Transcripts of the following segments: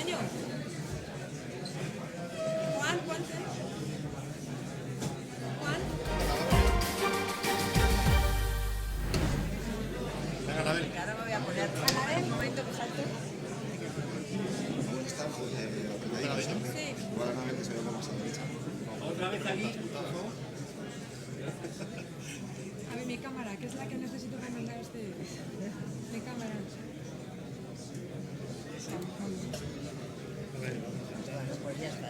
Niño. Juan, ponte. Juan. Venga, Anabel. Ahora me voy a poner. Anabel, un momento que salte. Sí. Igual Anabel que se ve más a la derecha. Otra vez aquí. A ver, mi cámara, que es la que necesito para mandar ustedes. Mi cámara. Pues ya está.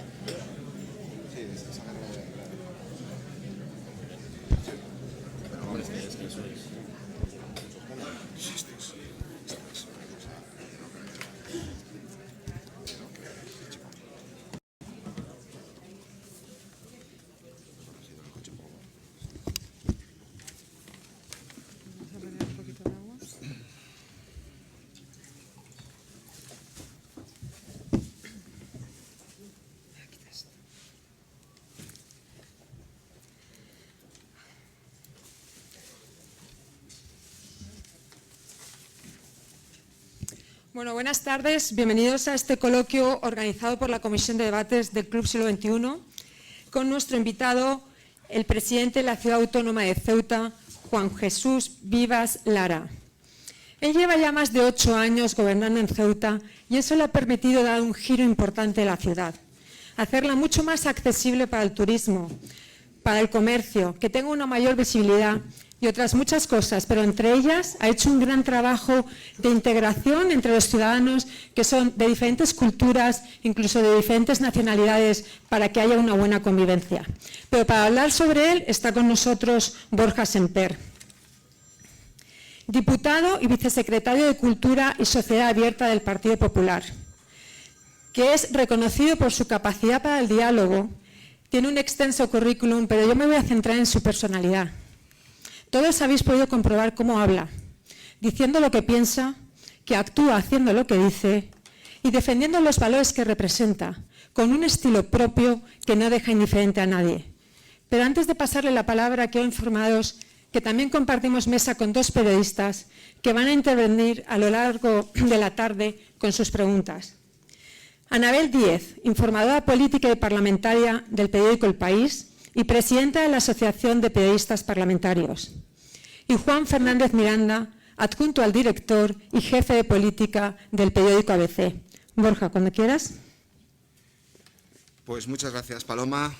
Sí, esa cámara de... Pero hombre, es que eso es. Vamos a poner un poquito de agua. Bueno, buenas tardes. Bienvenidos a este coloquio organizado por la Comisión de Debates del Club Siglo XXI con nuestro invitado, el presidente de la Ciudad Autónoma de Ceuta, Juan Jesús Vivas Lara. Él lleva ya más de 8 años gobernando en Ceuta y eso le ha permitido dar un giro importante a la ciudad, hacerla mucho más accesible para el turismo, para el comercio, que tenga una mayor visibilidad y otras muchas cosas, pero entre ellas ha hecho un gran trabajo de integración entre los ciudadanos que son de diferentes culturas, incluso de diferentes nacionalidades, para que haya una buena convivencia. Pero para hablar sobre él está con nosotros Borja Semper, diputado y vicesecretario de Cultura y Sociedad Abierta del Partido Popular, que es reconocido por su capacidad para el diálogo. Tiene un extenso currículum, pero yo me voy a centrar en su personalidad. Todos habéis podido comprobar cómo habla, diciendo lo que piensa, que actúa haciendo lo que dice y defendiendo los valores que representa, con un estilo propio que no deja indiferente a nadie. Pero antes de pasarle la palabra, quiero informaros que también compartimos mesa con 2 periodistas que van a intervenir a lo largo de la tarde con sus preguntas. Anabel Díez, informadora política y parlamentaria del periódico El País y presidenta de la Asociación de Periodistas Parlamentarios. Y Juan Fernández Miranda, adjunto al director y jefe de política del periódico ABC. Borja, cuando quieras. Pues muchas gracias, Paloma.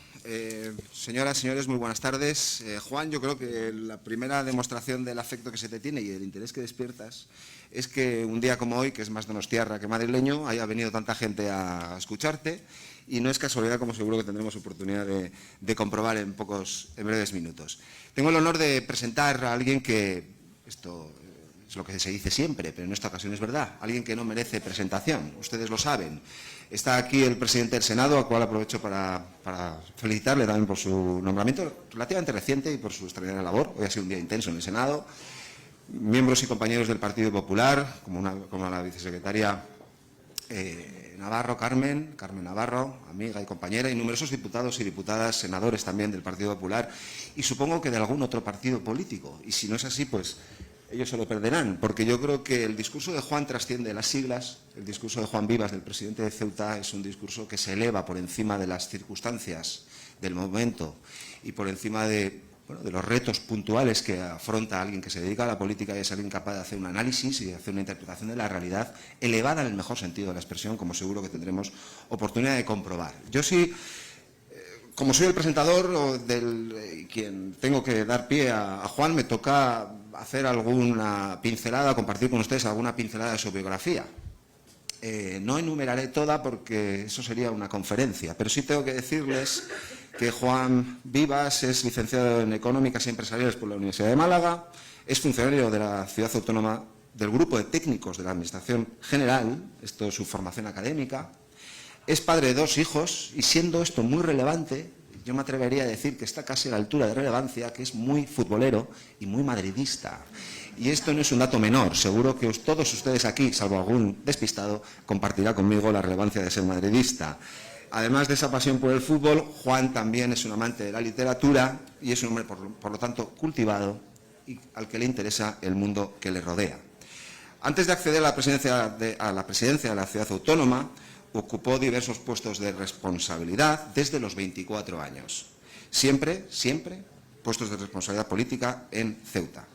Señoras, señores, muy buenas tardes. Juan, yo creo que la primera demostración del afecto que se te tiene y del interés que despiertas es que un día como hoy, que es más donostiarra que madrileño, haya venido tanta gente a escucharte y no es casualidad, como seguro que tendremos oportunidad de comprobar en breves minutos. Tengo el honor de presentar a alguien que, esto es lo que se dice siempre, pero en esta ocasión es verdad, alguien que no merece presentación, ustedes lo saben. Está aquí el presidente del Senado, al cual aprovecho para felicitarle también por su nombramiento relativamente reciente y por su extraordinaria labor. Hoy ha sido un día intenso en el Senado. Miembros y compañeros del Partido Popular, como la vicesecretaria Navarro, Carmen Navarro, amiga y compañera, y numerosos diputados y diputadas, senadores también del Partido Popular, y supongo que de algún otro partido político. Y si no es así, pues ellos se lo perderán, porque yo creo que el discurso de Juan trasciende las siglas. El discurso de Juan Vivas, del presidente de Ceuta, es un discurso que se eleva por encima de las circunstancias del momento y por encima de los retos puntuales que afronta alguien que se dedica a la política, y es alguien capaz de hacer un análisis y de hacer una interpretación de la realidad elevada en el mejor sentido de la expresión, como seguro que tendremos oportunidad de comprobar. Yo sí, como soy el presentador quien tengo que dar pie a Juan, me toca hacer alguna pincelada, compartir con ustedes alguna pincelada de su biografía. No enumeraré toda porque eso sería una conferencia, pero sí tengo que decirles que Juan Vivas es licenciado en Económicas y Empresariales por la Universidad de Málaga, es funcionario de la Ciudad Autónoma del Grupo de Técnicos de la Administración General, esto es su formación académica, es padre de 2 hijos y, siendo esto muy relevante, yo me atrevería a decir que está casi a la altura de relevancia, que es muy futbolero y muy madridista. Y esto no es un dato menor, seguro que todos ustedes aquí, salvo algún despistado, compartirá conmigo la relevancia de ser madridista. Además de esa pasión por el fútbol, Juan también es un amante de la literatura y es un hombre, por lo tanto, cultivado y al que le interesa el mundo que le rodea. Antes de acceder a la presidencia de la Ciudad Autónoma, ocupó diversos puestos de responsabilidad desde los 24 años. Siempre puestos de responsabilidad política en Ceuta.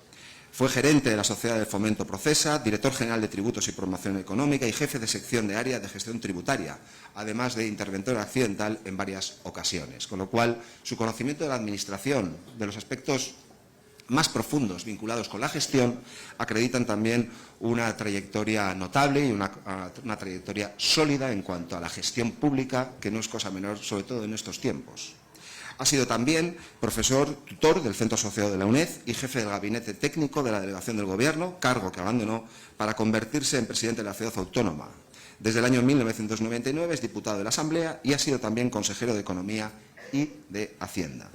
Fue gerente de la Sociedad de Fomento Procesa, director general de Tributos y Promoción Económica y jefe de sección de área de gestión tributaria, además de interventor accidental en varias ocasiones. Con lo cual, su conocimiento de la administración, de los aspectos más profundos vinculados con la gestión, acreditan también una trayectoria notable y una trayectoria sólida en cuanto a la gestión pública, que no es cosa menor, sobre todo en estos tiempos. Ha sido también profesor tutor del Centro Asociado de la UNED y jefe del Gabinete Técnico de la Delegación del Gobierno, cargo que abandonó para convertirse en presidente de la Ciudad Autónoma. Desde el año 1999 es diputado de la Asamblea y ha sido también consejero de Economía y de Hacienda.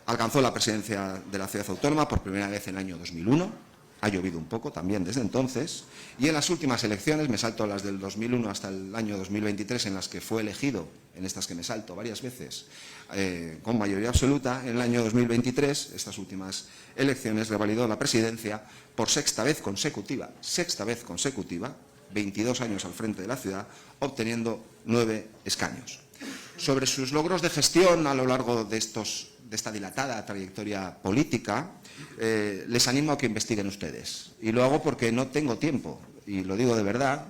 Alcanzó la presidencia de la Ciudad Autónoma por primera vez en el año 2001. Ha llovido un poco también desde entonces, y en las últimas elecciones, me salto las del 2001 hasta el año 2023, en las que fue elegido, en estas que me salto varias veces, con mayoría absoluta, en el año 2023, estas últimas elecciones, revalidó la presidencia por sexta vez consecutiva, 22 años al frente de la ciudad, obteniendo 9 escaños. Sobre sus logros de gestión a lo largo de esta dilatada trayectoria política, les animo a que investiguen ustedes. Y lo hago porque no tengo tiempo, y lo digo de verdad,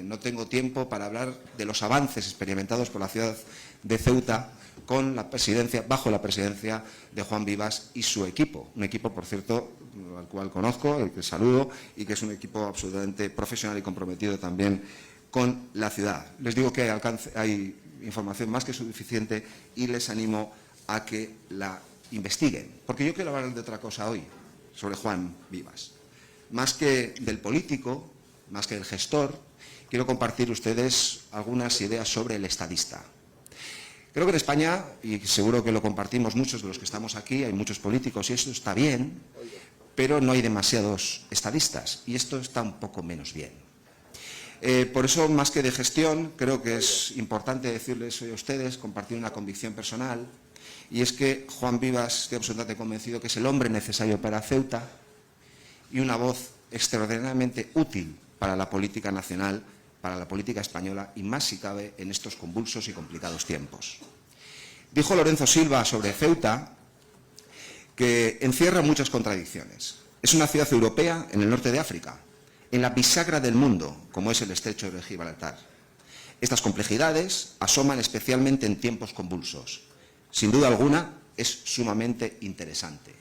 no tengo tiempo para hablar de los avances experimentados por la ciudad de Ceuta con la presidencia, bajo la presidencia de Juan Vivas y su equipo. Un equipo, por cierto, al cual conozco, el que saludo, y que es un equipo absolutamente profesional y comprometido también con la ciudad. Les digo que hay información más que suficiente y les animo a que la investiguen, porque yo quiero hablar de otra cosa hoy, sobre Juan Vivas. Más que del político, más que del gestor, quiero compartir ustedes algunas ideas sobre el estadista. Creo que en España, y seguro que lo compartimos muchos de los que estamos aquí, hay muchos políticos y esto está bien, pero no hay demasiados estadistas y esto está un poco menos bien. Por eso, más que de gestión, creo que es importante decirles hoy a ustedes, compartir una convicción personal, y es que Juan Vivas, estoy absolutamente convencido que es el hombre necesario para Ceuta y una voz extraordinariamente útil para la política nacional, para la política española y más si cabe en estos convulsos y complicados tiempos. Dijo Lorenzo Silva sobre Ceuta que encierra muchas contradicciones. Es una ciudad europea en el norte de África, en la bisagra del mundo, como es el estrecho de Gibraltar. Estas complejidades asoman especialmente en tiempos convulsos. Sin duda alguna, es sumamente interesante.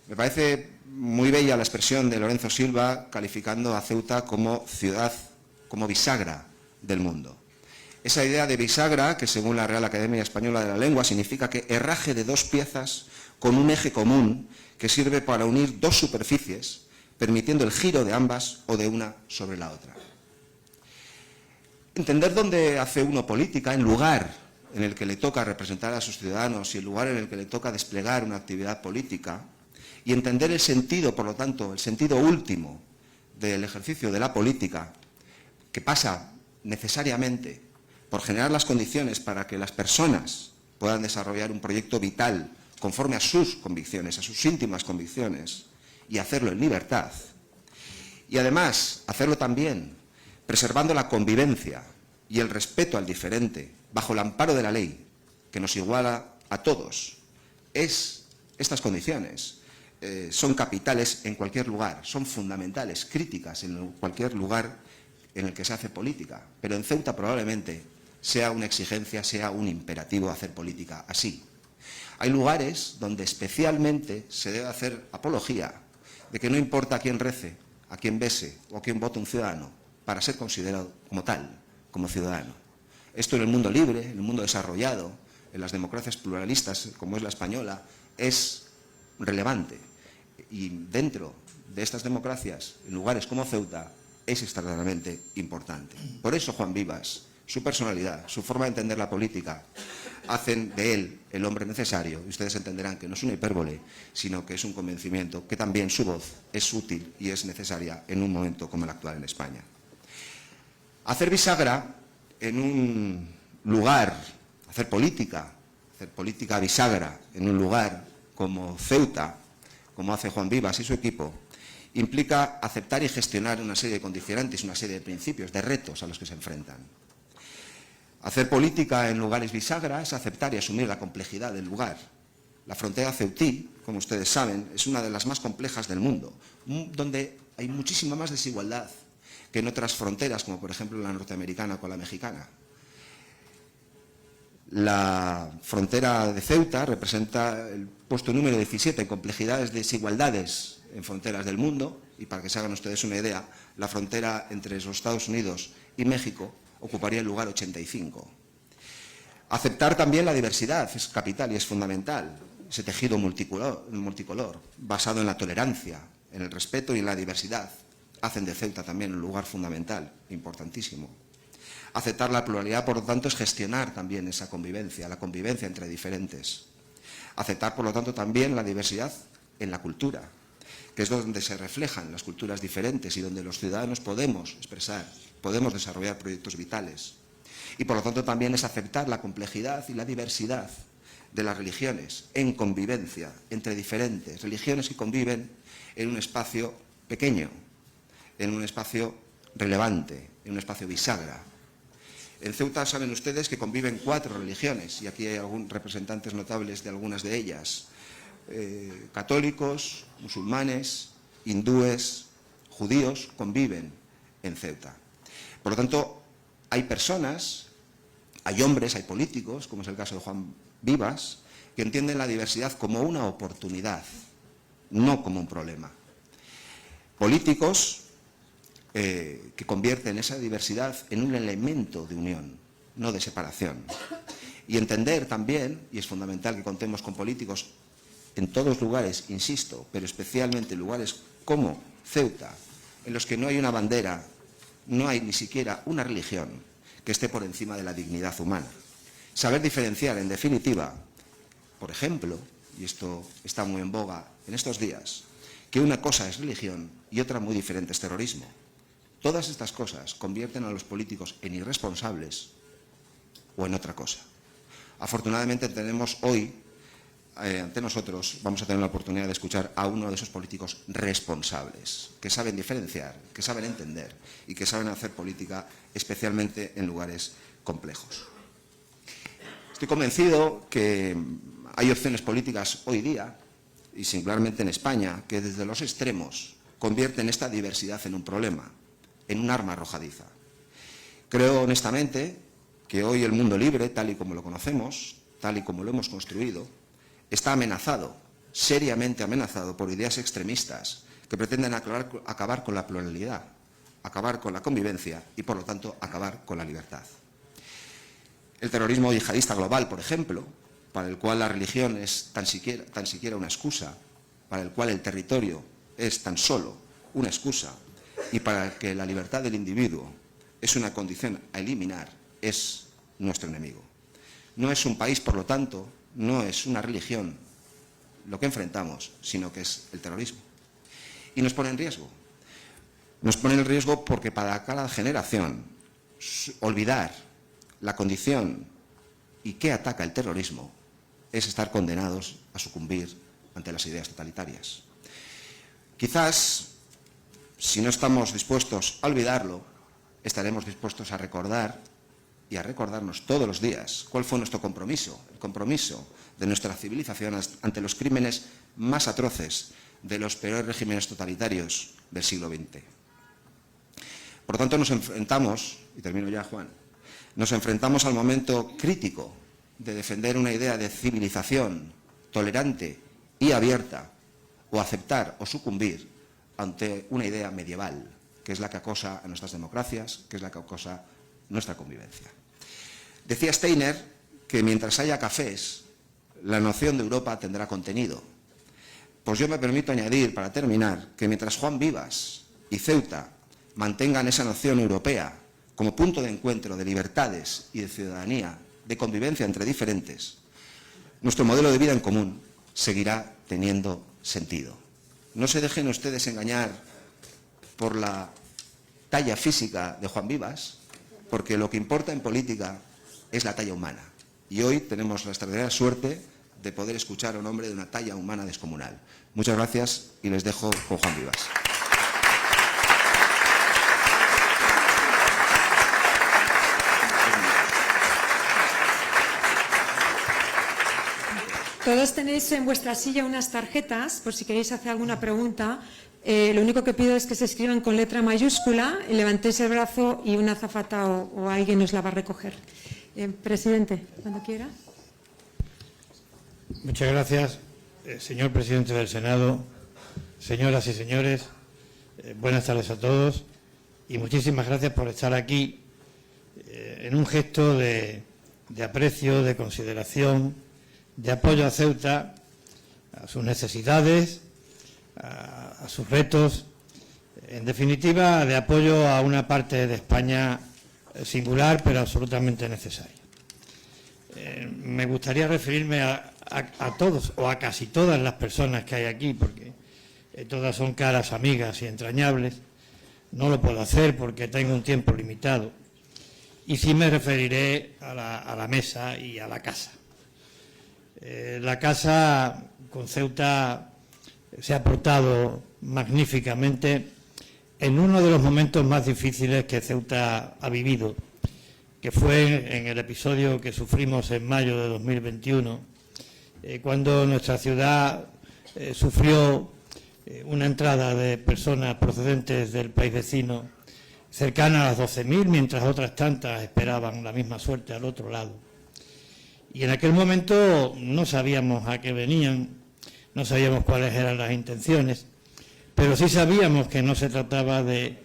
Me parece muy bella la expresión de Lorenzo Silva calificando a Ceuta como ciudad, como bisagra del mundo. Esa idea de bisagra, que según la Real Academia Española de la Lengua significa que herraje de dos piezas con un eje común que sirve para unir dos superficies, permitiendo el giro de ambas o de una sobre la otra. Entender dónde hace uno política, en lugar en el que le toca representar a sus ciudadanos y el lugar en el que le toca desplegar una actividad política, y entender el sentido, por lo tanto, el sentido último del ejercicio de la política, que pasa necesariamente por generar las condiciones para que las personas puedan desarrollar un proyecto vital conforme a sus convicciones, a sus íntimas convicciones, y hacerlo en libertad. Y además, hacerlo también preservando la convivencia y el respeto al diferente, bajo el amparo de la ley, que nos iguala a todos. Estas condiciones son capitales en cualquier lugar, son fundamentales, críticas en cualquier lugar en el que se hace política. Pero en Ceuta probablemente sea una exigencia, sea un imperativo hacer política así. Hay lugares donde especialmente se debe hacer apología de que no importa a quién rece, a quién bese o a quién vote un ciudadano, para ser considerado como tal, como ciudadano. Esto en el mundo libre, en el mundo desarrollado, en las democracias pluralistas, como es la española, es relevante. Y dentro de estas democracias, en lugares como Ceuta, es extraordinariamente importante. Por eso Juan Vivas, su personalidad, su forma de entender la política, hacen de él el hombre necesario. Y ustedes entenderán que no es una hipérbole, sino que es un convencimiento que también su voz es útil y es necesaria en un momento como el actual en España. Hacer bisagra en un lugar, hacer política bisagra en un lugar como Ceuta, como hace Juan Vivas y su equipo, implica aceptar y gestionar una serie de condicionantes, una serie de principios, de retos a los que se enfrentan. Hacer política en lugares bisagra es aceptar y asumir la complejidad del lugar. La frontera ceutí, como ustedes saben, es una de las más complejas del mundo, donde hay muchísima más desigualdad que en otras fronteras, como por ejemplo la norteamericana con la mexicana. La frontera de Ceuta representa el puesto número 17 en complejidades de desigualdades en fronteras del mundo, y para que se hagan ustedes una idea, la frontera entre los Estados Unidos y México ocuparía el lugar 85. Aceptar también la diversidad es capital y es fundamental. Ese tejido multicolor, basado en la tolerancia, en el respeto y en la diversidad, hacen de Ceuta también un lugar fundamental, importantísimo. Aceptar la pluralidad, por lo tanto, es gestionar también esa convivencia, la convivencia entre diferentes. Aceptar, por lo tanto, también la diversidad en la cultura, que es donde se reflejan las culturas diferentes y donde los ciudadanos podemos expresar, podemos desarrollar proyectos vitales. Y, por lo tanto, también es aceptar la complejidad y la diversidad de las religiones en convivencia entre diferentes religiones que conviven en un espacio pequeño, en un espacio relevante, en un espacio bisagra. En Ceuta saben ustedes que conviven 4 religiones, y aquí hay algunos representantes notables de algunas de ellas: católicos, musulmanes, hindúes, judíos, conviven en Ceuta. Por lo tanto, hay personas, hay hombres, hay políticos, como es el caso de Juan Vivas, que entienden la diversidad como una oportunidad, no como un problema. Políticos que convierten esa diversidad en un elemento de unión, no de separación. Y entender también, y es fundamental que contemos con políticos en todos lugares, insisto, pero especialmente en lugares como Ceuta, en los que no hay una bandera, no hay ni siquiera una religión que esté por encima de la dignidad humana. Saber diferenciar, en definitiva, por ejemplo, y esto está muy en boga en estos días, que una cosa es religión y otra muy diferente es terrorismo. Todas estas cosas convierten a los políticos en irresponsables o en otra cosa. Afortunadamente tenemos hoy, ante nosotros, vamos a tener la oportunidad de escuchar a uno de esos políticos responsables, que saben diferenciar, que saben entender y que saben hacer política, especialmente en lugares complejos. Estoy convencido que hay opciones políticas hoy día, y singularmente en España, que desde los extremos convierten esta diversidad en un problema, en un arma arrojadiza. Creo honestamente que hoy el mundo libre, tal y como lo conocemos, tal y como lo hemos construido, está amenazado, seriamente amenazado por ideas extremistas que pretenden acabar con la pluralidad, acabar con la convivencia y, por lo tanto, acabar con la libertad. El terrorismo yihadista global, por ejemplo, para el cual la religión es tan siquiera una excusa, para el cual el territorio es tan solo una excusa y para el que la libertad del individuo es una condición a eliminar, es nuestro enemigo. No es un país, por lo tanto, no es una religión lo que enfrentamos, sino que es el terrorismo. Y nos pone en riesgo. Nos pone en riesgo porque para cada generación olvidar la condición y qué ataca el terrorismo es estar condenados a sucumbir ante las ideas totalitarias. Quizás, si no estamos dispuestos a olvidarlo, estaremos dispuestos a recordar y a recordarnos todos los días cuál fue nuestro compromiso, el compromiso de nuestra civilización ante los crímenes más atroces de los peores regímenes totalitarios del siglo XX. Por lo tanto, nos enfrentamos, y termino ya, Juan, nos enfrentamos al momento crítico de defender una idea de civilización tolerante y abierta, o aceptar o sucumbir ante una idea medieval, que es la que acosa a nuestras democracias, que es la que acosa nuestra convivencia. Decía Steiner que mientras haya cafés, la noción de Europa tendrá contenido. Pues yo me permito añadir, para terminar, que mientras Juan Vivas y Ceuta mantengan esa noción europea como punto de encuentro de libertades y de ciudadanía, de convivencia entre diferentes, nuestro modelo de vida en común seguirá teniendo sentido. No se dejen ustedes engañar por la talla física de Juan Vivas, porque lo que importa en política es la talla humana. Y hoy tenemos la extraordinaria suerte de poder escuchar a un hombre de una talla humana descomunal. Muchas gracias y les dejo con Juan Vivas. Todos tenéis en vuestra silla unas tarjetas, por si queréis hacer alguna pregunta. Lo único que pido es que se escriban con letra mayúscula, y levantéis el brazo y una azafata o alguien os la va a recoger. Presidente, cuando quiera. Muchas gracias, señor presidente del Senado, señoras y señores. Buenas tardes a todos y muchísimas gracias por estar aquí en un gesto de aprecio, de consideración, de apoyo a Ceuta, a sus necesidades, a sus retos, en definitiva, de apoyo a una parte de España singular, pero absolutamente necesaria. Me gustaría referirme a todos, o a casi todas las personas que hay aquí, porque todas son caras amigas y entrañables. No lo puedo hacer porque tengo un tiempo limitado. Y sí me referiré a la mesa y a la casa. La casa con Ceuta se ha portado magníficamente en uno de los momentos más difíciles que Ceuta ha vivido, que fue en el episodio que sufrimos en mayo de 2021, cuando nuestra ciudad sufrió una entrada de personas procedentes del país vecino cercana a las 12.000, mientras otras tantas esperaban la misma suerte al otro lado. Y en aquel momento no sabíamos a qué venían, no sabíamos cuáles eran las intenciones, pero sí sabíamos que no se trataba de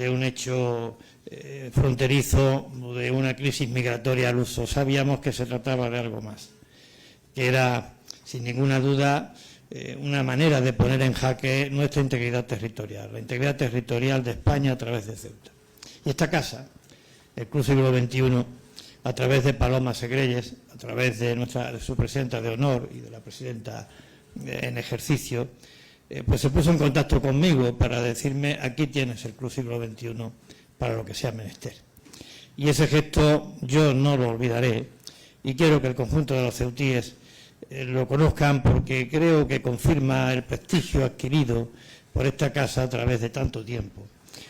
un hecho fronterizo, de una crisis migratoria al uso. Sabíamos que se trataba de algo más, que era, sin ninguna duda, una manera de poner en jaque nuestra integridad territorial, la integridad territorial de España a través de Ceuta. Y esta casa, el Club Siglo XXI, a través de Paloma Segrelles, a través de su presidenta de honor y de la presidenta en ejercicio, pues se puso en contacto conmigo para decirme: aquí tienes el Club Siglo XXI para lo que sea menester. Y ese gesto yo no lo olvidaré, y quiero que el conjunto de los ceutíes lo conozcan, porque creo que confirma el prestigio adquirido por esta casa a través de tanto tiempo.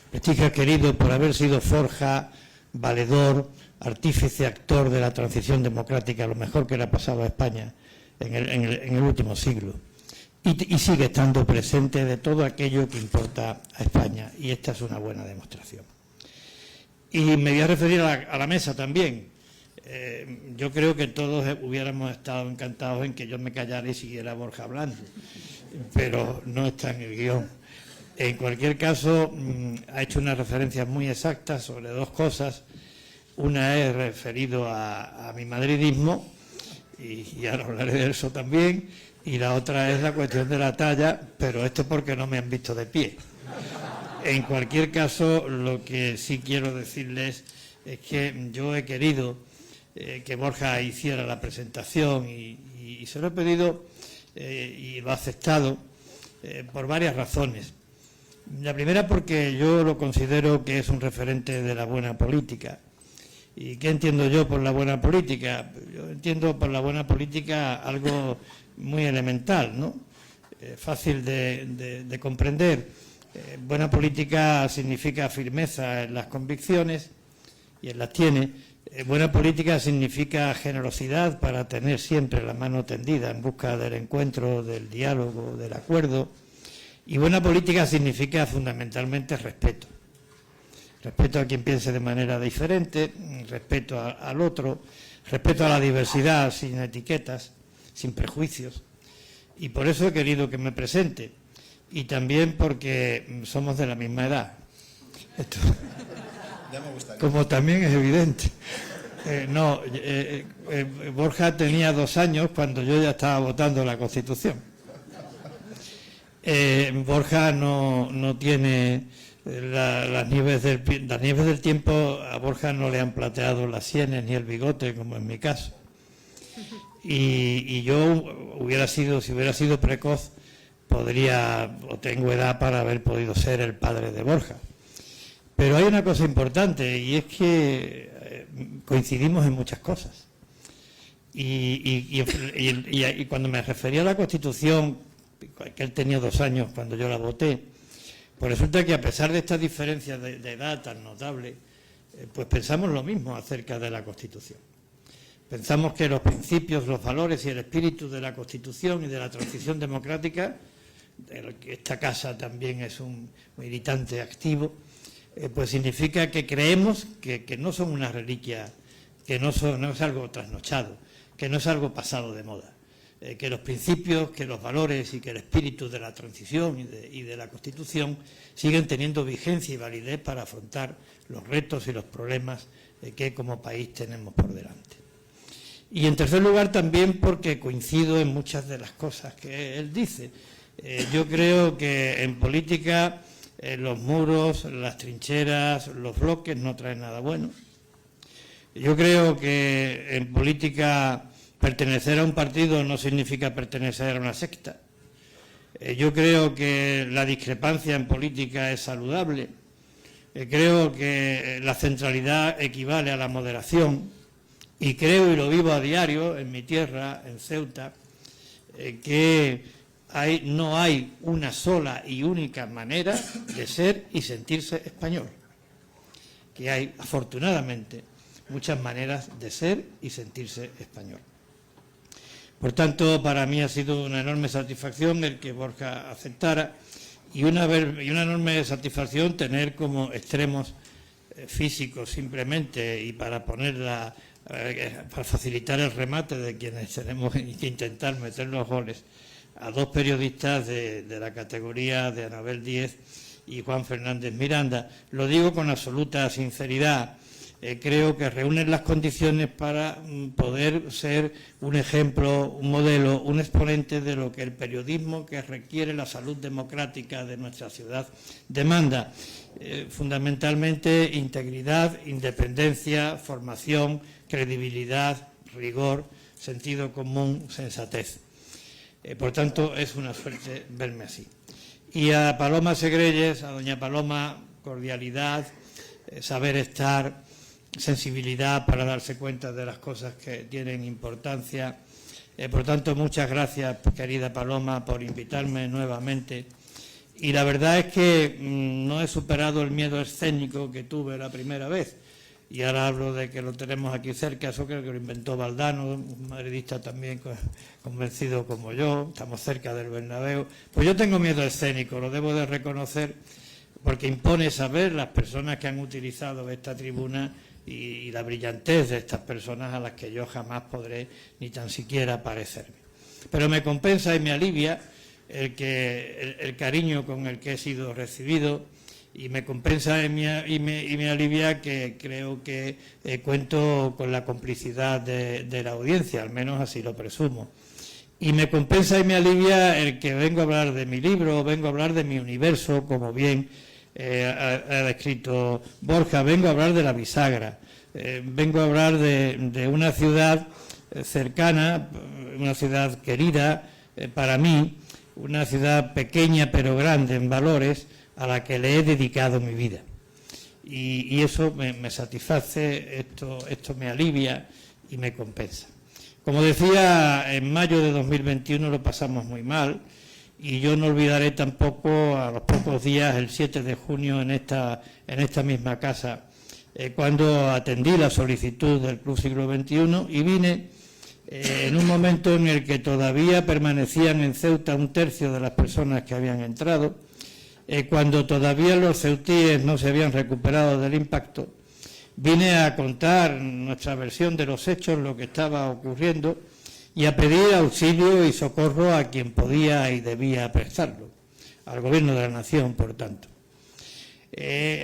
Prestigio adquirido por haber sido forja, valedor, artífice, actor de la transición democrática, lo mejor que le ha pasado a España en el último siglo. Y sigue estando presente de todo aquello que importa a España, y esta es una buena demostración. Y me voy a referir a la mesa también. Yo creo que todos hubiéramos estado encantados en que yo me callara y siguiera Borja hablando, pero no está en el guión. En cualquier caso, ha hecho unas referencias muy exactas sobre dos cosas. Una es referido a mi madridismo, y ahora hablaré de eso también, y la otra es la cuestión de la talla, pero esto porque no me han visto de pie. En cualquier caso, lo que sí quiero decirles es que yo he querido que Borja hiciera la presentación y se lo he pedido y lo ha aceptado por varias razones. La primera, porque yo lo considero que es un referente de la buena política. ¿Y qué entiendo yo por la buena política? Yo entiendo por la buena política algo muy elemental, ¿no? Fácil de comprender. Buena política significa firmeza en las convicciones, y él las tiene. Buena política significa generosidad para tener siempre la mano tendida en busca del encuentro, del diálogo, del acuerdo. Y buena política significa fundamentalmente respeto. Respeto a quien piense de manera diferente, respeto al otro, respeto a la diversidad sin etiquetas, sin prejuicios. Y por eso he querido que me presente. Y también porque somos de la misma edad. Esto, como también es evidente. Borja tenía 2 años cuando yo ya estaba votando la Constitución. Borja no tiene las nieves del tiempo. A Borja no le han plateado las sienes ni el bigote, como en mi caso. Y yo si hubiera sido precoz, tengo edad para haber podido ser el padre de Borja. Pero hay una cosa importante, y es que coincidimos en muchas cosas. Y cuando me refería a la Constitución, que él tenía 2 años cuando yo la voté, pues resulta que a pesar de estas diferencias de edad tan notables, pues pensamos lo mismo acerca de la Constitución. Pensamos que los principios, los valores y el espíritu de la Constitución y de la transición democrática, de que esta casa también es un militante activo, pues significa que creemos que no son una reliquia, que no es algo trasnochado, que no es algo pasado de moda, que los principios, que los valores y que el espíritu de la transición y de la Constitución siguen teniendo vigencia y validez para afrontar los retos y los problemas que como país tenemos por delante. Y en tercer lugar también porque coincido en muchas de las cosas que él dice. Yo creo que en política los muros, las trincheras, los bloques no traen nada bueno. Yo creo que en política pertenecer a un partido no significa pertenecer a una secta. Yo creo que la discrepancia en política es saludable. Creo que la centralidad equivale a la moderación y creo, y lo vivo a diario en mi tierra, en Ceuta, que no hay una sola y única manera de ser y sentirse español. Que hay, afortunadamente, muchas maneras de ser y sentirse español. Por tanto, para mí ha sido una enorme satisfacción el que Borja aceptara y una enorme satisfacción tener como extremos físicos simplemente y para facilitar el remate de quienes tenemos que intentar meter los goles a dos periodistas de la categoría de Anabel Díez y Juan Fernández Miranda. Lo digo con absoluta sinceridad. Creo que reúnen las condiciones para poder ser un ejemplo, un modelo, un exponente de lo que el periodismo que requiere la salud democrática de nuestra ciudad demanda. Fundamentalmente integridad, independencia, formación, credibilidad, rigor, sentido común, sensatez. Por tanto, es una suerte verme así. Y a Paloma Segrelles, a doña Paloma, cordialidad, saber estar, sensibilidad para darse cuenta de las cosas que tienen importancia. Por tanto, muchas gracias, querida Paloma, por invitarme nuevamente. Y la verdad es que no he superado el miedo escénico que tuve la primera vez. Y ahora hablo de que lo tenemos aquí cerca, eso creo que lo inventó Valdano, un madridista también convencido como yo, estamos cerca del Bernabéu. Pues yo tengo miedo escénico, lo debo de reconocer, porque impone saber las personas que han utilizado esta tribuna y la brillantez de estas personas a las que yo jamás podré ni tan siquiera parecerme. Pero me compensa y me alivia el cariño con el que he sido recibido y me compensa y me alivia que creo que cuento con la complicidad de la audiencia, al menos así lo presumo. Y me compensa y me alivia el que vengo a hablar de mi libro, vengo a hablar de mi universo, como bien ha descrito Borja, vengo a hablar de la bisagra, vengo a hablar de una ciudad cercana, una ciudad querida para mí, una ciudad pequeña pero grande en valores, a la que le he dedicado mi vida. Y eso me satisface, esto me alivia y me compensa. Como decía, en mayo de 2021 lo pasamos muy mal y yo no olvidaré tampoco a los pocos días, el 7 de junio, en esta misma casa, cuando atendí la solicitud del Club Siglo XXI y vine en un momento en el que todavía permanecían en Ceuta un tercio de las personas que habían entrado, cuando todavía los ceutíes no se habían recuperado del impacto. Vine a contar nuestra versión de los hechos, lo que estaba ocurriendo, y a pedir auxilio y socorro a quien podía y debía prestarlo, al Gobierno de la Nación, por tanto.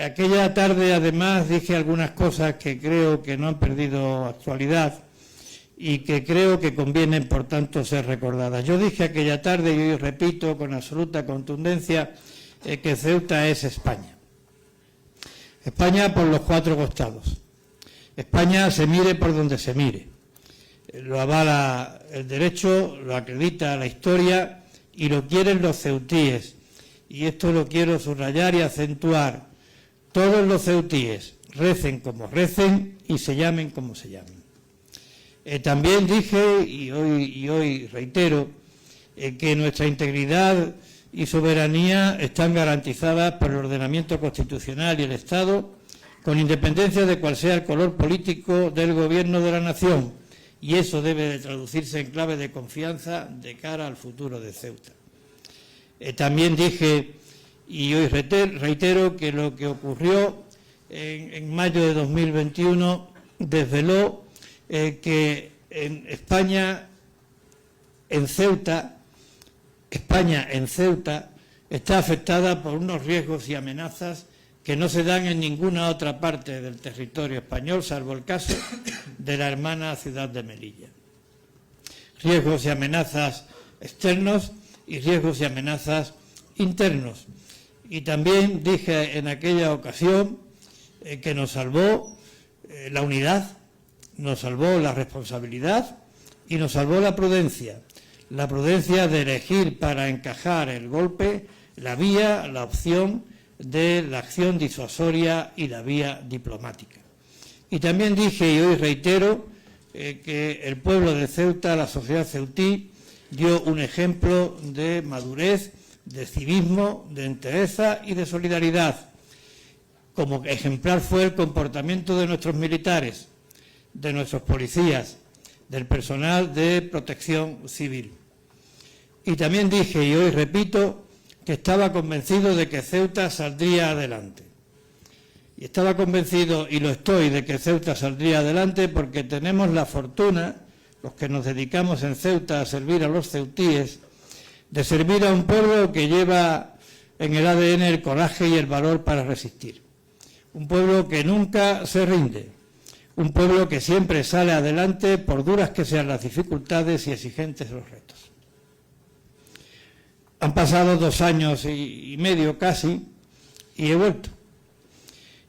Aquella tarde, además, dije algunas cosas que creo que no han perdido actualidad y que creo que convienen, por tanto, ser recordadas. Yo dije aquella tarde, y hoy repito con absoluta contundencia, que Ceuta es España. España por los cuatro costados. España se mire por donde se mire. Lo avala el derecho, lo acredita la historia y lo quieren los ceutíes. Y esto lo quiero subrayar y acentuar. Todos los ceutíes recen como recen y se llamen como se llamen. También dije, y hoy reitero, que nuestra integridad y soberanía están garantizadas por el ordenamiento constitucional y el Estado, con independencia de cuál sea el color político del Gobierno de la Nación, y eso debe de traducirse en clave de confianza de cara al futuro de Ceuta. También dije, y hoy reitero, que lo que ocurrió en mayo de 2021 desveló que en España en Ceuta está afectada por unos riesgos y amenazas que no se dan en ninguna otra parte del territorio español, salvo el caso de la hermana ciudad de Melilla. Riesgos y amenazas externos y riesgos y amenazas internos. Y también dije en aquella ocasión que nos salvó la unidad, nos salvó la responsabilidad y nos salvó la prudencia de elegir para encajar el golpe la opción de la acción disuasoria y la vía diplomática. Y también dije, y hoy reitero, que el pueblo de Ceuta, la sociedad ceutí, dio un ejemplo de madurez, de civismo, de entereza y de solidaridad. Como ejemplar fue el comportamiento de nuestros militares, de nuestros policías, del personal de protección civil. Y también dije, y hoy repito, que estaba convencido de que Ceuta saldría adelante. Y estaba convencido, y lo estoy, de que Ceuta saldría adelante porque tenemos la fortuna, los que nos dedicamos en Ceuta a servir a los ceutíes, de servir a un pueblo que lleva en el ADN el coraje y el valor para resistir. Un pueblo que nunca se rinde, un pueblo que siempre sale adelante por duras que sean las dificultades y exigentes los retos. Han pasado 2 años y medio casi y he vuelto.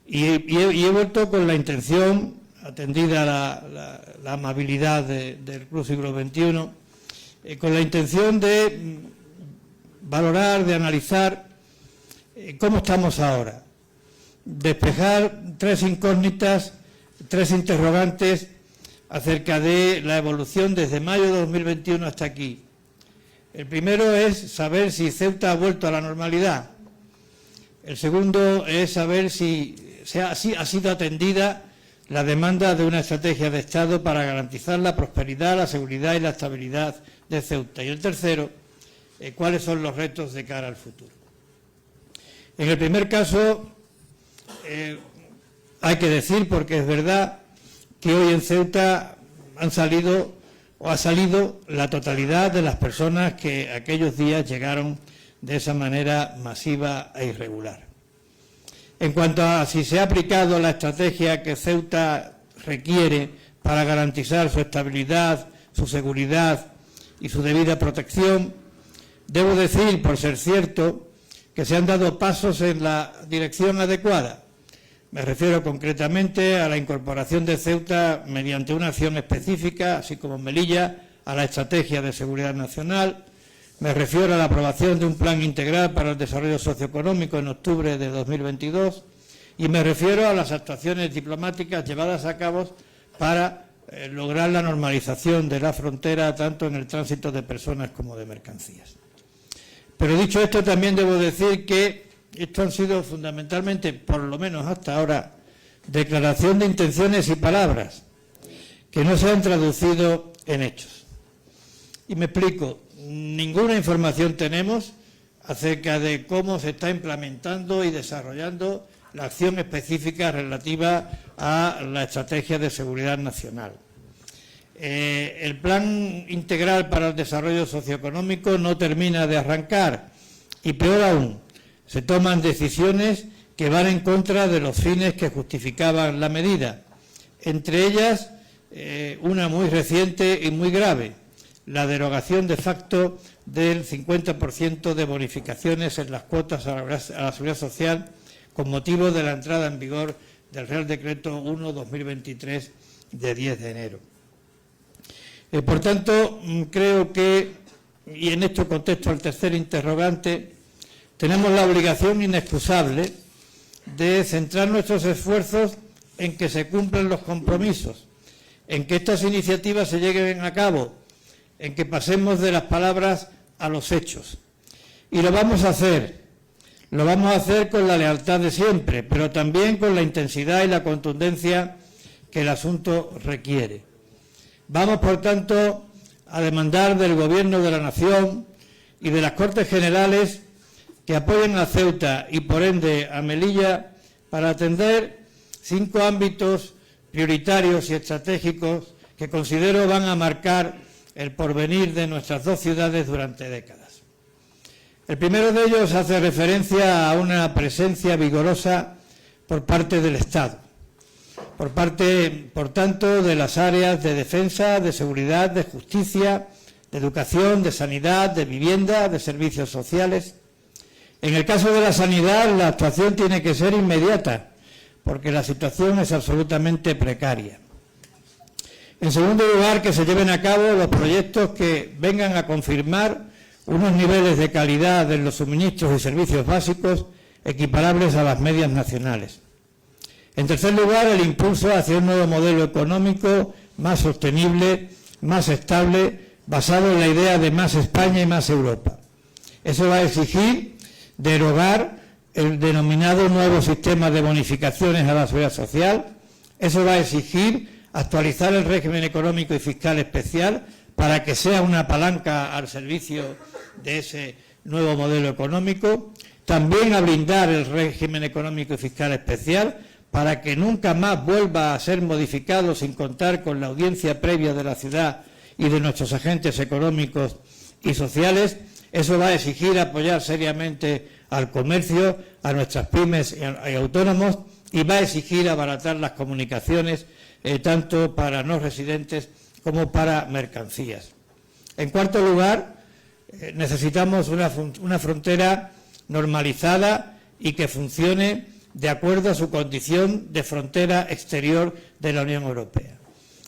Y he vuelto con la intención, atendida la amabilidad del Club Siglo XXI, con la intención de valorar, de analizar cómo estamos ahora, despejar 3 incógnitas, 3 interrogantes acerca de la evolución desde mayo de 2021 hasta aquí. El primero es saber si Ceuta ha vuelto a la normalidad. El segundo es saber si ha sido atendida la demanda de una estrategia de Estado para garantizar la prosperidad, la seguridad y la estabilidad de Ceuta. Y el tercero, cuáles son los retos de cara al futuro. En el primer caso, hay que decir, porque es verdad, que hoy en Ceuta ha salido la totalidad de las personas que aquellos días llegaron de esa manera masiva e irregular. En cuanto a si se ha aplicado la estrategia que Ceuta requiere para garantizar su estabilidad, su seguridad y su debida protección, debo decir, por ser cierto, que se han dado pasos en la dirección adecuada. Me refiero concretamente a la incorporación de Ceuta mediante una acción específica, así como Melilla, a la Estrategia de Seguridad Nacional. Me refiero a la aprobación de un plan integral para el desarrollo socioeconómico en octubre de 2022 y me refiero a las actuaciones diplomáticas llevadas a cabo para lograr la normalización de la frontera tanto en el tránsito de personas como de mercancías. Pero dicho esto, también debo decir que esto han sido fundamentalmente, por lo menos hasta ahora, declaración de intenciones y palabras que no se han traducido en hechos. Y me explico, ninguna información tenemos acerca de cómo se está implementando y desarrollando la acción específica relativa a la Estrategia de Seguridad Nacional. El Plan Integral para el Desarrollo Socioeconómico no termina de arrancar y, peor aún, se toman decisiones que van en contra de los fines que justificaban la medida, entre ellas una muy reciente y muy grave, la derogación de facto del 50% de bonificaciones en las cuotas a la Seguridad Social con motivo de la entrada en vigor del Real Decreto 1/2023 de 10 de enero. Por tanto, creo que, y en este contexto el tercer interrogante, tenemos la obligación inexcusable de centrar nuestros esfuerzos en que se cumplan los compromisos, en que estas iniciativas se lleven a cabo, en que pasemos de las palabras a los hechos. Y lo vamos a hacer con la lealtad de siempre, pero también con la intensidad y la contundencia que el asunto requiere. Vamos, por tanto, a demandar del Gobierno de la Nación y de las Cortes Generales que apoyen a Ceuta y, por ende, a Melilla para atender 5 ámbitos prioritarios y estratégicos que considero van a marcar el porvenir de nuestras 2 ciudades durante décadas. El primero de ellos hace referencia a una presencia vigorosa por parte del Estado, por parte, por tanto, de las áreas de defensa, de seguridad, de justicia, de educación, de sanidad, de vivienda, de servicios sociales. En el caso de la sanidad, la actuación tiene que ser inmediata, porque la situación es absolutamente precaria. En segundo lugar, que se lleven a cabo los proyectos que vengan a confirmar unos niveles de calidad en los suministros y servicios básicos equiparables a las medias nacionales. En tercer lugar, el impulso hacia un nuevo modelo económico más sostenible, más estable, basado en la idea de más España y más Europa. Eso va a exigir derogar el denominado nuevo sistema de bonificaciones a la seguridad social. Eso va a exigir actualizar el régimen económico y fiscal especial para que sea una palanca al servicio de ese nuevo modelo económico. También a blindar el régimen económico y fiscal especial para que nunca más vuelva a ser modificado sin contar con la audiencia previa de la ciudad y de nuestros agentes económicos y sociales. Eso va a exigir apoyar seriamente al comercio, a nuestras pymes y autónomos, y va a exigir abaratar las comunicaciones tanto para no residentes como para mercancías. En cuarto lugar, necesitamos una frontera normalizada y que funcione de acuerdo a su condición de frontera exterior de la Unión Europea.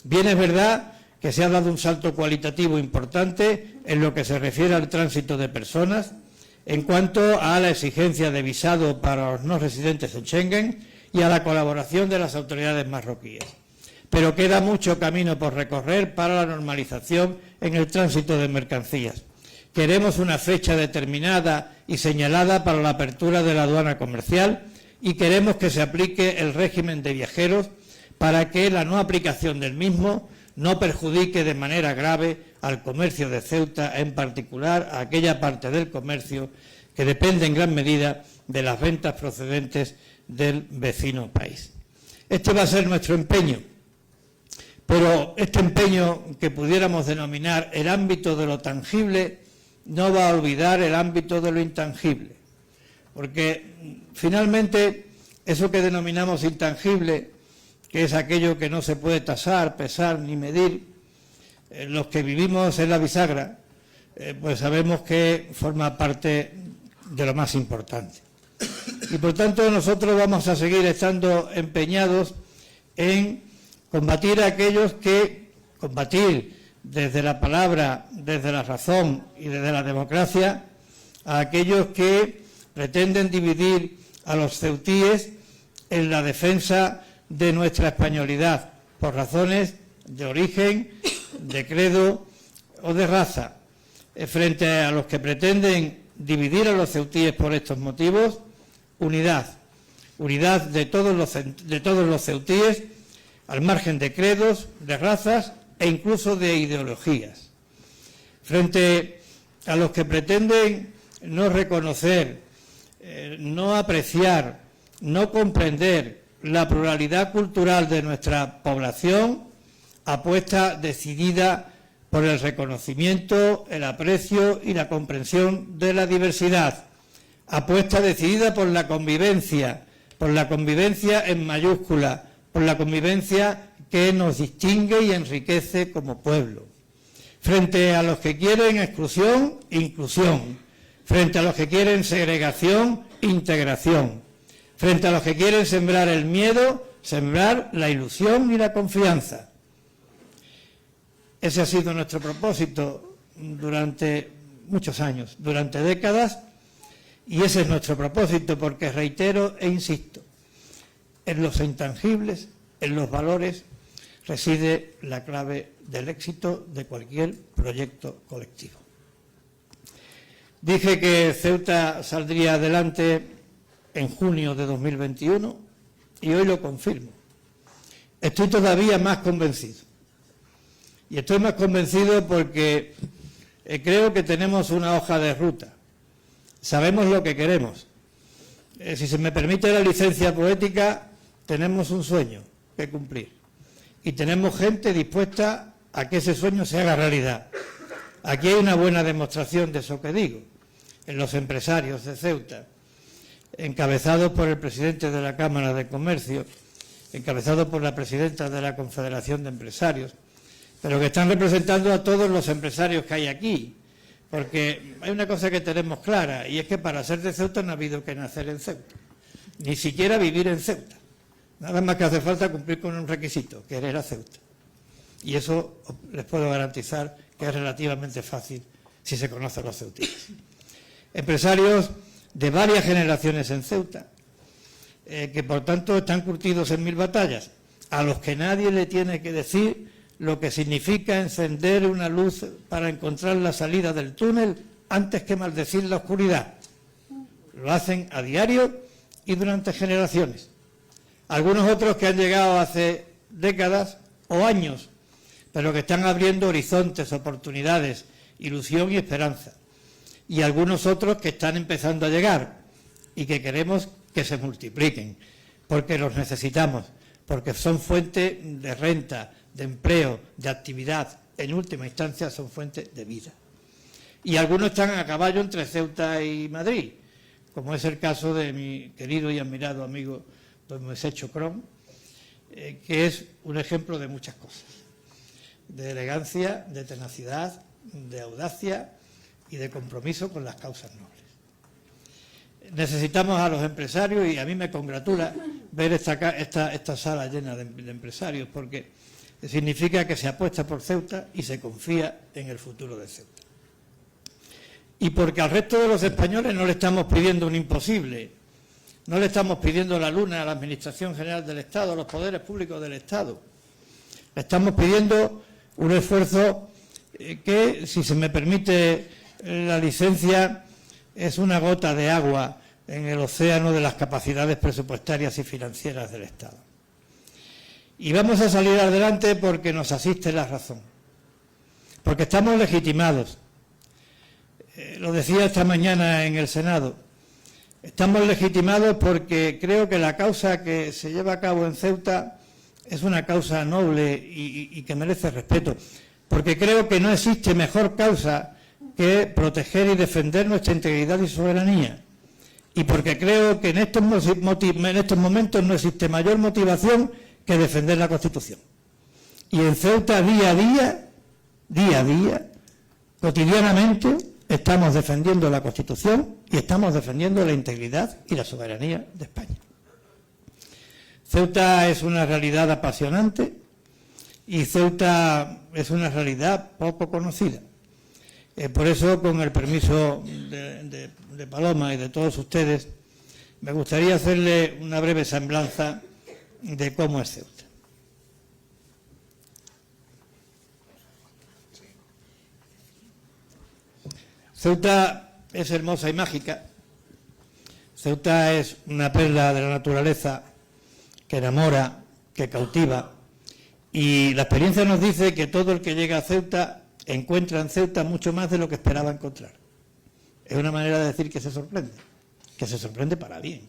Bien es verdad que se ha dado un salto cualitativo importante en lo que se refiere al tránsito de personas, en cuanto a la exigencia de visado para los no residentes en Schengen y a la colaboración de las autoridades marroquíes. Pero queda mucho camino por recorrer para la normalización en el tránsito de mercancías. Queremos una fecha determinada y señalada para la apertura de la aduana comercial y queremos que se aplique el régimen de viajeros para que la no aplicación del mismo no perjudique de manera grave al comercio de Ceuta, en particular a aquella parte del comercio que depende en gran medida de las ventas procedentes del vecino país. Este va a ser nuestro empeño, pero este empeño que pudiéramos denominar el ámbito de lo tangible no va a olvidar el ámbito de lo intangible, porque finalmente eso que denominamos intangible, que es aquello que no se puede tasar, pesar ni medir, los que vivimos en la bisagra, pues sabemos que forma parte de lo más importante. Y por tanto nosotros vamos a seguir estando empeñados en combatir a aquellos que, combatir desde la palabra, desde la razón y desde la democracia, a aquellos que pretenden dividir a los ceutíes en la defensa de nuestra españolidad por razones de origen, de credo o de raza. Frente a los que pretenden dividir a los ceutíes por estos motivos, unidad de todos los ceutíes, al margen de credos, de razas e incluso de ideologías. Frente a los que pretenden no reconocer, no apreciar, no comprender la pluralidad cultural de nuestra población, apuesta decidida por el reconocimiento, el aprecio y la comprensión de la diversidad. Apuesta decidida por la convivencia en mayúscula, por la convivencia que nos distingue y enriquece como pueblo. Frente a los que quieren exclusión, inclusión. Frente a los que quieren segregación, integración. Frente a los que quieren sembrar el miedo, sembrar la ilusión y la confianza. Ese ha sido nuestro propósito durante muchos años, durante décadas, y ese es nuestro propósito porque, reitero e insisto, en los intangibles, en los valores, reside la clave del éxito de cualquier proyecto colectivo. Dije que Ceuta saldría adelante en junio de 2021 y hoy lo confirmo. Estoy todavía más convencido. Y estoy más convencido porque creo que tenemos una hoja de ruta. Sabemos lo que queremos. Si se me permite la licencia poética, tenemos un sueño que cumplir. Y tenemos gente dispuesta a que ese sueño se haga realidad. Aquí hay una buena demostración de eso que digo, en los empresarios de Ceuta, encabezados por el presidente de la Cámara de Comercio, encabezados por la presidenta de la Confederación de Empresarios, pero que están representando a todos los empresarios que hay aquí, porque hay una cosa que tenemos clara, y es que para ser de Ceuta no ha habido que nacer en Ceuta, ni siquiera vivir en Ceuta. Nada más que hace falta cumplir con un requisito, querer a Ceuta. Y eso les puedo garantizar que es relativamente fácil si se conocen los ceutinos. Empresarios de varias generaciones en Ceuta, que por tanto están curtidos en 1000 batallas, a los que nadie le tiene que decir lo que significa encender una luz para encontrar la salida del túnel antes que maldecir la oscuridad. Lo hacen a diario y durante generaciones. Algunos otros que han llegado hace décadas o años, pero que están abriendo horizontes, oportunidades, ilusión y esperanza. Y algunos otros que están empezando a llegar y que queremos que se multipliquen, porque los necesitamos, porque son fuente de renta, de empleo, de actividad, en última instancia son fuente de vida. Y algunos están a caballo entre Ceuta y Madrid, como es el caso de mi querido y admirado amigo don Moisés Chocrón, que es un ejemplo de muchas cosas, de elegancia, de tenacidad, de audacia y de compromiso con las causas nobles. Necesitamos a los empresarios, y a mí me congratula ver esta sala llena de empresarios, porque significa que se apuesta por Ceuta y se confía en el futuro de Ceuta. Y porque al resto de los españoles no le estamos pidiendo un imposible, no le estamos pidiendo la luna a la Administración General del Estado, a los poderes públicos del Estado. Le estamos pidiendo un esfuerzo que, si se me permite la licencia, es una gota de agua en el océano de las capacidades presupuestarias y financieras del Estado. Y vamos a salir adelante porque nos asiste la razón, porque estamos legitimados. Lo decía esta mañana en el Senado, estamos legitimados porque creo que la causa que se lleva a cabo en Ceuta es una causa noble y que merece respeto, porque creo que no existe mejor causa que proteger y defender nuestra integridad y soberanía, y porque creo que en estos momentos no existe mayor motivación que defender la Constitución. Y en Ceuta día a día, cotidianamente, estamos defendiendo la Constitución y estamos defendiendo la integridad y la soberanía de España. Ceuta es una realidad apasionante y Ceuta es una realidad poco conocida. Por eso, con el permiso de Paloma y de todos ustedes, me gustaría hacerle una breve semblanza de cómo es Ceuta. Ceuta es hermosa y mágica. Ceuta es una perla de la naturaleza que enamora, que cautiva, y la experiencia nos dice que todo el que llega a Ceuta encuentra en Ceuta mucho más de lo que esperaba encontrar. Es una manera de decir que se sorprende para bien.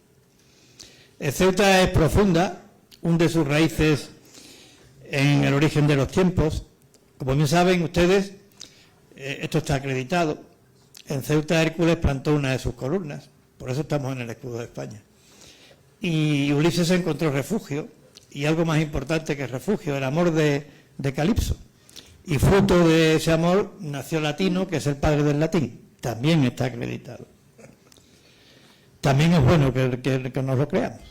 Ceuta es profunda, hunde sus raíces en el origen de los tiempos. Como bien saben ustedes, esto está acreditado. En Ceuta Hércules plantó una de sus columnas, por eso estamos en el escudo de España. Y Ulises encontró refugio, y algo más importante que refugio, el amor de Calipso. Y fruto de ese amor nació Latino, que es el padre del latín. También está acreditado. También es bueno que nos lo creamos.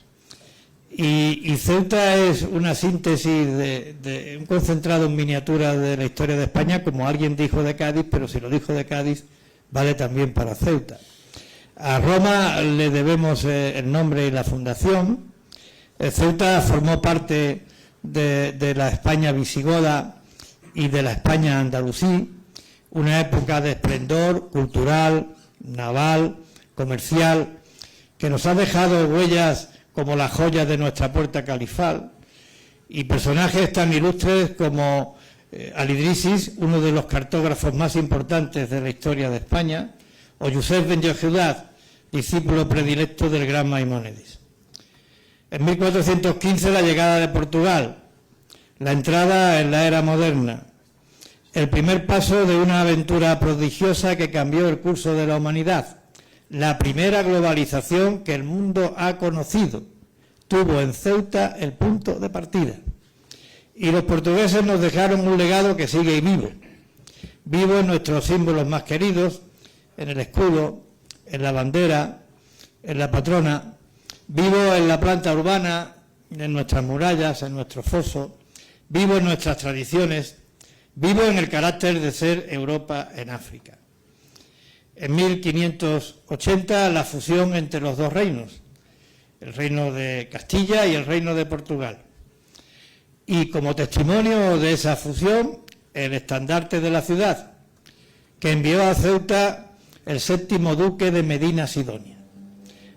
Y Ceuta es una síntesis de un concentrado en miniatura de la historia de España, como alguien dijo de Cádiz, pero si lo dijo de Cádiz, vale también para Ceuta. A Roma le debemos el nombre y la fundación. Ceuta formó parte de la España visigoda y de la España andalusí, una época de esplendor cultural, naval, comercial, que nos ha dejado huellas como las joyas de nuestra puerta califal y personajes tan ilustres como al-Idrisis, uno de los cartógrafos más importantes de la historia de España, o Yusef ben Yehuda, discípulo predilecto del gran Maimónides. En 1415 la llegada de Portugal, la entrada en la era moderna, el primer paso de una aventura prodigiosa que cambió el curso de la humanidad, la primera globalización que el mundo ha conocido, tuvo en Ceuta el punto de partida. Y los portugueses nos dejaron un legado que sigue vivo, vivo en nuestros símbolos más queridos, en el escudo, en la bandera, en la patrona, vivo en la planta urbana, en nuestras murallas, en nuestros fosos, vivo en nuestras tradiciones, vivo en el carácter de ser Europa en África. En 1580 la fusión entre los dos reinos, el reino de Castilla y el reino de Portugal. Y como testimonio de esa fusión, el estandarte de la ciudad, que envió a Ceuta el 7º duque de Medina Sidonia.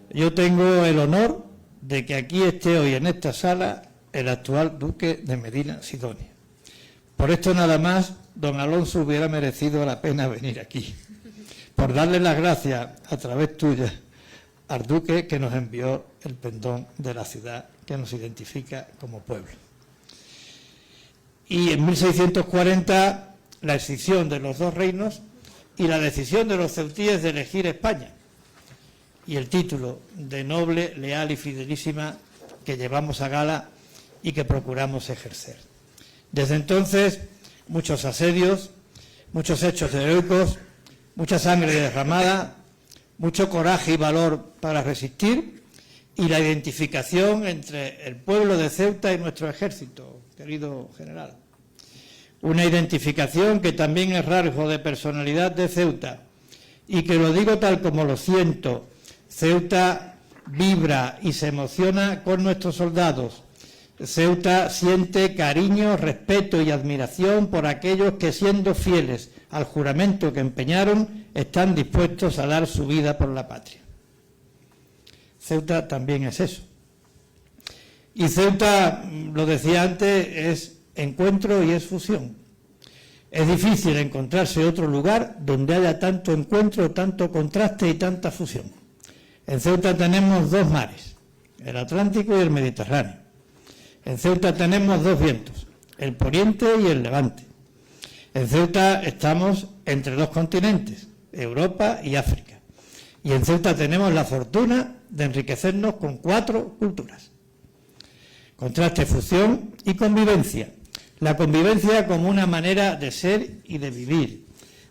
Yo tengo el honor de que aquí esté hoy en esta sala el actual duque de Medina Sidonia. Por esto nada más, don Alonso hubiera merecido la pena venir aquí, por darle las gracias a través tuya al duque que nos envió el pendón de la ciudad que nos identifica como pueblo. Y en 1640 la escisión de los dos reinos y la decisión de los ceutíes de elegir España y el título de noble, leal y fidelísima que llevamos a gala y que procuramos ejercer. Desde entonces, muchos asedios, muchos hechos heroicos, mucha sangre derramada, mucho coraje y valor para resistir y la identificación entre el pueblo de Ceuta y nuestro ejército, querido general. Una identificación que también es rasgo de personalidad de Ceuta y que lo digo tal como lo siento, Ceuta vibra y se emociona con nuestros soldados. Ceuta siente cariño, respeto y admiración por aquellos que, siendo fieles al juramento que empeñaron, están dispuestos a dar su vida por la patria. Ceuta también es eso. Y Ceuta, lo decía antes, es encuentro y es fusión. Es difícil encontrarse otro lugar donde haya tanto encuentro, tanto contraste y tanta fusión. En Ceuta tenemos dos mares, el Atlántico y el Mediterráneo. En Ceuta tenemos dos vientos, el poniente y el levante. En Ceuta estamos entre dos continentes, Europa y África. Y en Ceuta tenemos la fortuna de enriquecernos con 4 culturas. Contraste, fusión y convivencia. La convivencia como una manera de ser y de vivir,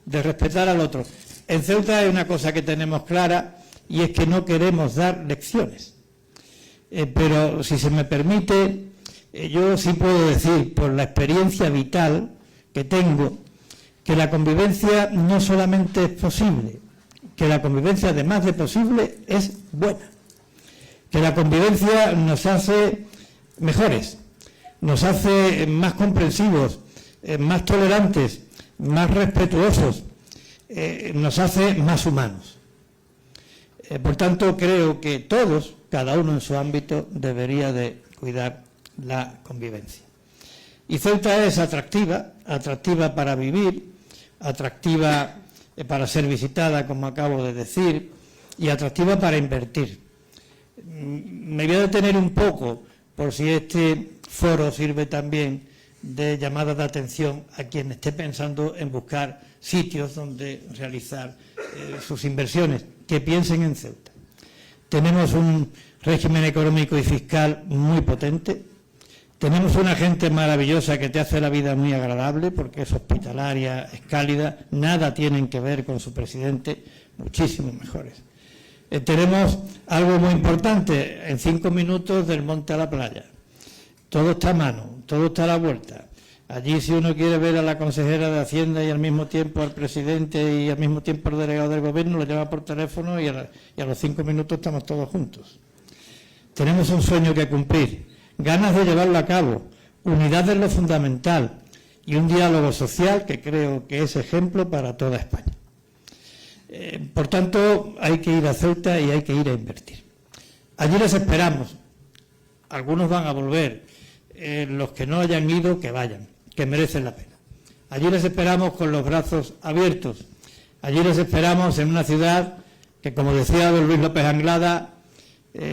de respetar al otro. En Ceuta hay una cosa que tenemos clara y es que no queremos dar lecciones. Pero si se me permite, yo sí puedo decir, por la experiencia vital que tengo, que la convivencia no solamente es posible, que la convivencia, además de posible, es buena. Que la convivencia nos hace mejores, nos hace más comprensivos, más tolerantes, más respetuosos, nos hace más humanos. Por tanto, creo que todos, cada uno en su ámbito, debería de cuidar la convivencia. Y Ceuta es atractiva, atractiva para vivir, atractiva para ser visitada, como acabo de decir, y atractiva para invertir. Me voy a detener un poco, por si este foro sirve también de llamada de atención a quien esté pensando en buscar sitios donde realizar sus inversiones, que piensen en Ceuta. Tenemos un régimen económico y fiscal muy potente. Tenemos una gente maravillosa que te hace la vida muy agradable porque es hospitalaria, es cálida, nada tienen que ver con su presidente, muchísimo mejores. Tenemos algo muy importante, en 5 minutos del monte a la playa. Todo está a mano, todo está a la vuelta. Allí, si uno quiere ver a la consejera de Hacienda y al mismo tiempo al presidente y al mismo tiempo al delegado del gobierno, lo llama por teléfono y a los 5 minutos estamos todos juntos. Tenemos un sueño que cumplir, ganas de llevarlo a cabo, unidad es lo fundamental y un diálogo social que creo que es ejemplo para toda España. Por tanto, hay que ir a Ceuta y hay que ir a invertir. Allí les esperamos. Algunos van a volver. Los que no hayan ido, que vayan, que merecen la pena. Allí les esperamos con los brazos abiertos. Allí les esperamos en una ciudad que, como decía don Luis López Anglada,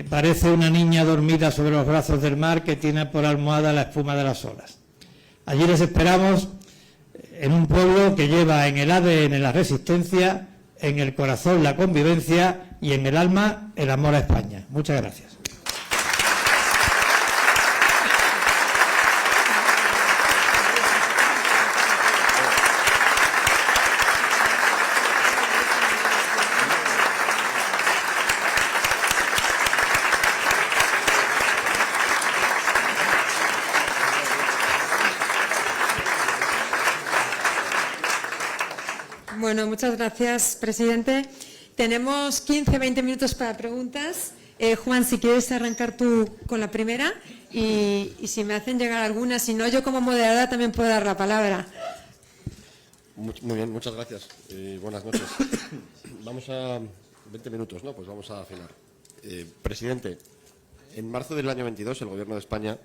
parece una niña dormida sobre los brazos del mar que tiene por almohada la espuma de las olas. Allí les esperamos en un pueblo que lleva en el ADN la resistencia, en el corazón la convivencia y en el alma el amor a España. Muchas gracias. Bueno, muchas gracias, presidente. Tenemos 15-20 minutos para preguntas. Juan, si quieres arrancar tú con la primera y si me hacen llegar algunas, si no, yo como moderadora también puedo dar la palabra. Muy bien, muchas gracias. Buenas noches. Vamos a 20 minutos, ¿no? Pues vamos a afinar. Presidente, en marzo del año 22 el Gobierno de España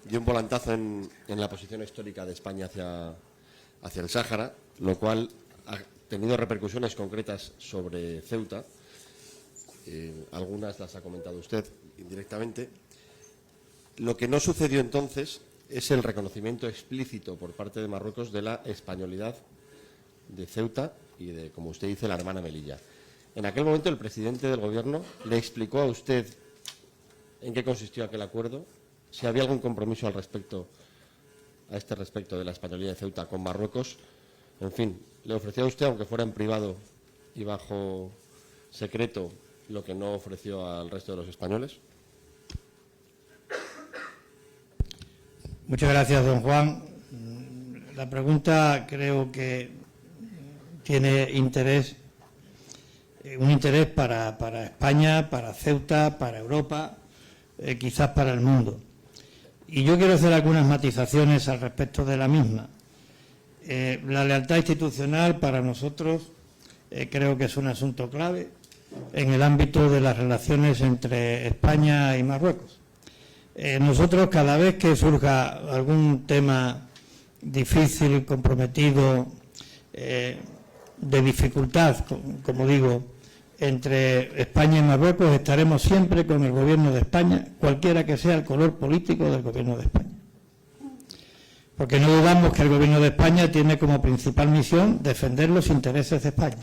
dio un volantazo en la posición histórica de España hacia el Sáhara, lo cual ha tenido repercusiones concretas sobre Ceuta. Algunas las ha comentado usted indirectamente. Lo que no sucedió entonces es el reconocimiento explícito por parte de Marruecos de la españolidad de Ceuta y de, como usted dice, la hermana Melilla. En aquel momento el presidente del Gobierno le explicó a usted en qué consistió aquel acuerdo, si había algún compromiso a este respecto de la españolidad de Ceuta con Marruecos. En fin, le ofreció a usted, aunque fuera en privado y bajo secreto, lo que no ofreció al resto de los españoles. Muchas gracias, don Juan. La pregunta creo que tiene interés, un interés para España, para Ceuta, para Europa, quizás para el mundo. Y yo quiero hacer algunas matizaciones al respecto de la misma. La lealtad institucional para nosotros creo que es un asunto clave en el ámbito de las relaciones entre España y Marruecos. Nosotros, cada vez que surja algún tema difícil, comprometido, de dificultad, como digo, entre España y Marruecos, estaremos siempre con el Gobierno de España, cualquiera que sea el color político del Gobierno de España. Porque no dudamos que el Gobierno de España tiene como principal misión defender los intereses de España.